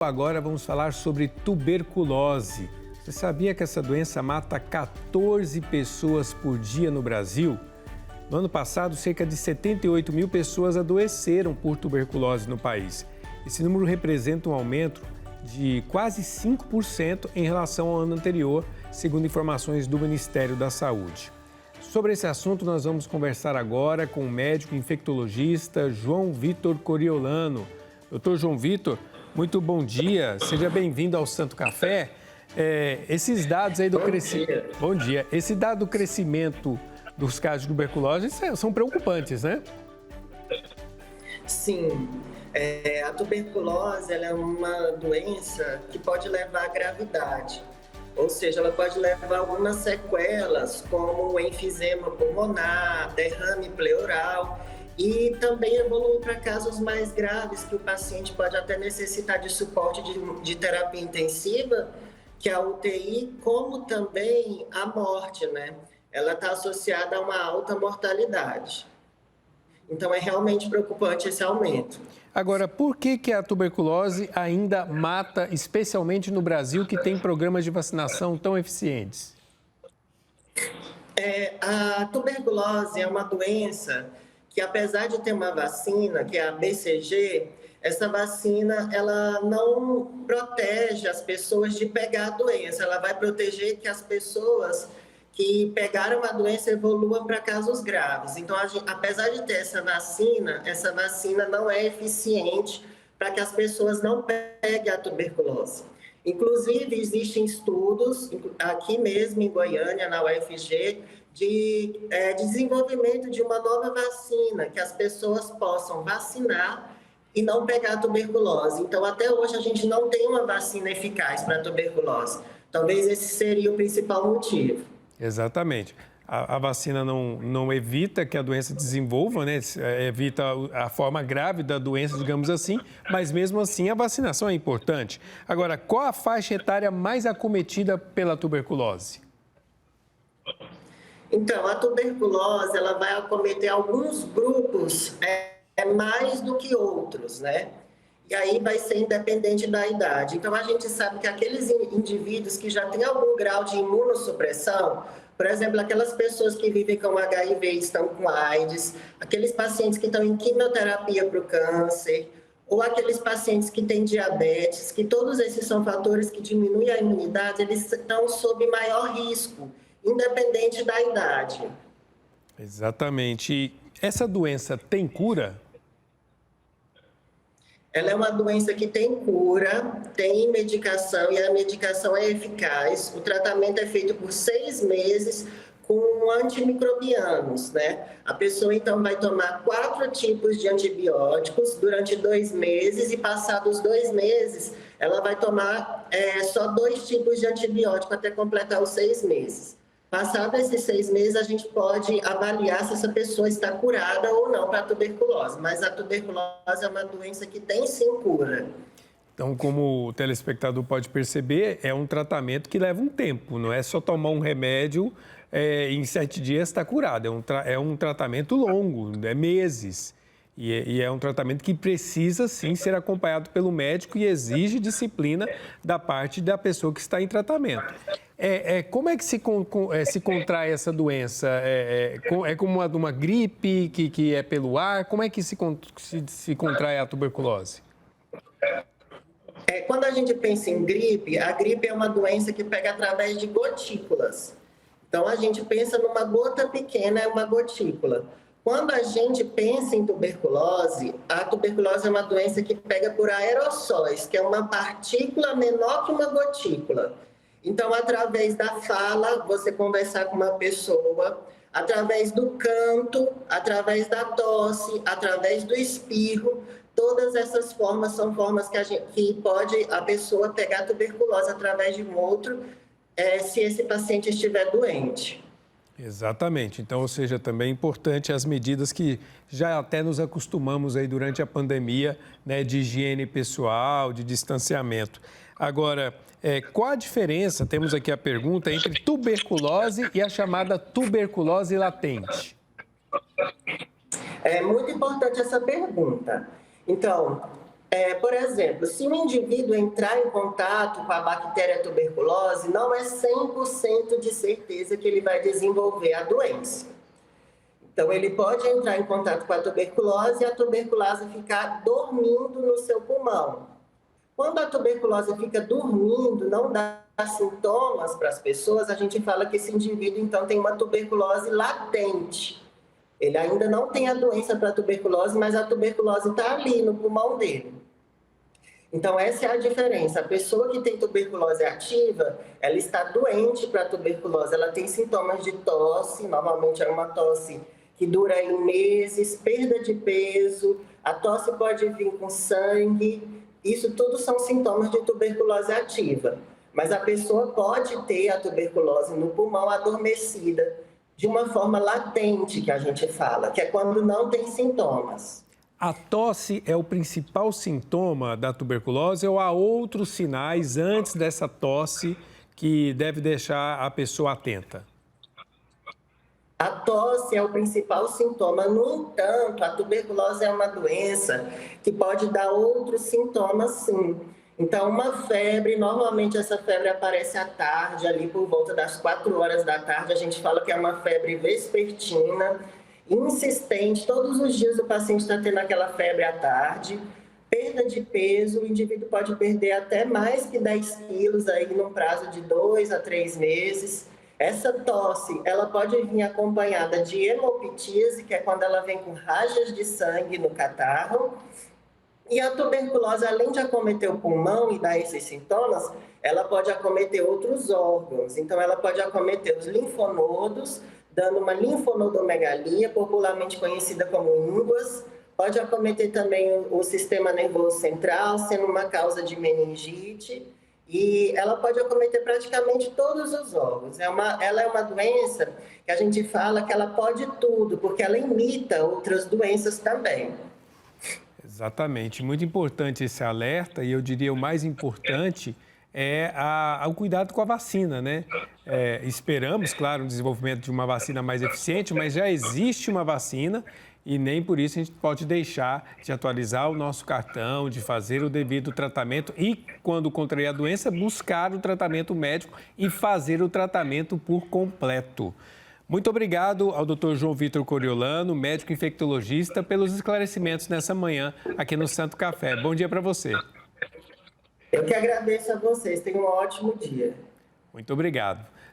Agora vamos falar sobre tuberculose. Você sabia que essa doença mata 14 pessoas por dia no Brasil? No ano passado, cerca de 78 mil pessoas adoeceram por tuberculose no país. Esse número representa um aumento de quase 5% em relação ao ano anterior, segundo informações do Ministério da Saúde. Sobre esse assunto, nós vamos conversar agora com o médico infectologista João Vitor Coriolano. Doutor João Vitor, muito bom dia, seja bem-vindo ao Santo Café. Esses dados aí do crescimento. Bom dia. Esse dado do crescimento dos casos de tuberculose são preocupantes, né? Sim. A tuberculose ela é uma doença que pode levar à gravidade. Ou seja, ela pode levar algumas sequelas, como enfisema pulmonar, derrame pleural, e também evoluir para casos mais graves, que o paciente pode até necessitar de suporte de terapia intensiva, que é a UTI, como também a morte, né? Ela está associada a uma alta mortalidade. Então, é realmente preocupante esse aumento. Agora, por que a tuberculose ainda mata, especialmente no Brasil, que tem programas de vacinação tão eficientes? A tuberculose é uma doença que, apesar de ter uma vacina, que é a BCG, essa vacina ela não protege as pessoas de pegar a doença, ela vai proteger que as pessoas que pegaram a doença evoluam para casos graves. Então, apesar de ter essa vacina não é eficiente para que as pessoas não peguem a tuberculose. Inclusive, existem estudos, aqui mesmo em Goiânia, na UFG, de desenvolvimento de uma nova vacina, que as pessoas possam vacinar e não pegar a tuberculose. Então, até hoje, a gente não tem uma vacina eficaz para a tuberculose. Talvez esse seria o principal motivo. Exatamente. A vacina não evita que a doença desenvolva, né? Evita a forma grave da doença, digamos assim, mas mesmo assim a vacinação é importante. Agora, qual a faixa etária mais acometida pela tuberculose? Então, a tuberculose ela vai acometer alguns grupos mais do que outros, né? E aí vai ser independente da idade. Então, a gente sabe que aqueles indivíduos que já têm algum grau de imunossupressão, por exemplo, aquelas pessoas que vivem com HIV e estão com AIDS, aqueles pacientes que estão em quimioterapia para o câncer, ou aqueles pacientes que têm diabetes, que todos esses são fatores que diminuem a imunidade, eles estão sob maior risco, independente da idade. Exatamente. E essa doença tem cura? Ela é uma doença que tem cura, tem medicação e a medicação é eficaz. O tratamento é feito por 6 meses com antimicrobianos, né? A pessoa, então, vai tomar 4 tipos de antibióticos durante 2 meses e, passados 2 meses, ela vai tomar só 2 tipos de antibiótico até completar os 6 meses. Passados esses 6 meses, a gente pode avaliar se essa pessoa está curada ou não para a tuberculose. Mas a tuberculose é uma doença que tem sim cura. Então, como o telespectador pode perceber, é um tratamento que leva um tempo. Não é só tomar um remédio em 7 dias está curado. É um tratamento longo, é meses. E é um tratamento que precisa, sim, ser acompanhado pelo médico e exige disciplina da parte da pessoa que está em tratamento. Como é que se contrai essa doença? É como uma gripe que é pelo ar? Como é que se contrai a tuberculose? Quando a gente pensa em gripe, a gripe é uma doença que pega através de gotículas. Então, a gente pensa numa gota pequena, é uma gotícula. Quando a gente pensa em tuberculose, a tuberculose é uma doença que pega por aerossóis, que é uma partícula menor que uma gotícula. Então, através da fala, você conversar com uma pessoa, através do canto, através da tosse, através do espirro, todas essas formas são formas que pode a pessoa pegar tuberculose através de um outro, se esse paciente estiver doente. Exatamente. Então, ou seja, também é importante as medidas que já até nos acostumamos aí durante a pandemia, né, de higiene pessoal, de distanciamento. Agora, qual a diferença, temos aqui a pergunta, entre tuberculose e a chamada tuberculose latente? É muito importante essa pergunta. Então, Por exemplo, se o indivíduo entrar em contato com a bactéria tuberculose, não é 100% de certeza que ele vai desenvolver a doença. Então, ele pode entrar em contato com a tuberculose e a tuberculose ficar dormindo no seu pulmão. Quando a tuberculose fica dormindo, não dá sintomas para as pessoas, a gente fala que esse indivíduo, então, tem uma tuberculose latente. Ele ainda não tem a doença para a tuberculose, mas a tuberculose está ali no pulmão dele. Então, essa é a diferença. A pessoa que tem tuberculose ativa, ela está doente para a tuberculose. Ela tem sintomas de tosse, normalmente é uma tosse que dura em meses, perda de peso, a tosse pode vir com sangue. Isso tudo são sintomas de tuberculose ativa. Mas a pessoa pode ter a tuberculose no pulmão adormecida, de uma forma latente, que a gente fala, que é quando não tem sintomas. A tosse é o principal sintoma da tuberculose ou há outros sinais antes dessa tosse que deve deixar a pessoa atenta? A tosse é o principal sintoma. No entanto, a tuberculose é uma doença que pode dar outros sintomas, sim. Então, uma febre, normalmente essa febre aparece à tarde, ali por volta das 4 horas da tarde. A gente fala que é uma febre vespertina, insistente. Todos os dias o paciente está tendo aquela febre à tarde. Perda de peso, o indivíduo pode perder até mais que 10 quilos aí num prazo de 2 a 3 meses. Essa tosse, ela pode vir acompanhada de hemoptise, que é quando ela vem com rajas de sangue no catarro. E a tuberculose, além de acometer o pulmão e dar esses sintomas, ela pode acometer outros órgãos. Então, ela pode acometer os linfonodos, dando uma linfonodomegalia, popularmente conhecida como ínguas. Pode acometer também o sistema nervoso central, sendo uma causa de meningite. E ela pode acometer praticamente todos os órgãos. Ela é uma doença que a gente fala que ela pode tudo, porque ela imita outras doenças também. Exatamente, muito importante esse alerta e eu diria o mais importante é o cuidado com a vacina, né? Esperamos, claro, o desenvolvimento de uma vacina mais eficiente, mas já existe uma vacina e nem por isso a gente pode deixar de atualizar o nosso cartão, de fazer o devido tratamento e, quando contrair a doença, buscar o tratamento médico e fazer o tratamento por completo. Muito obrigado ao Dr. João Vitor Coriolano, médico infectologista, pelos esclarecimentos nessa manhã aqui no Santo Café. Bom dia para você. Eu que agradeço a vocês. Tenham um ótimo dia. Muito obrigado.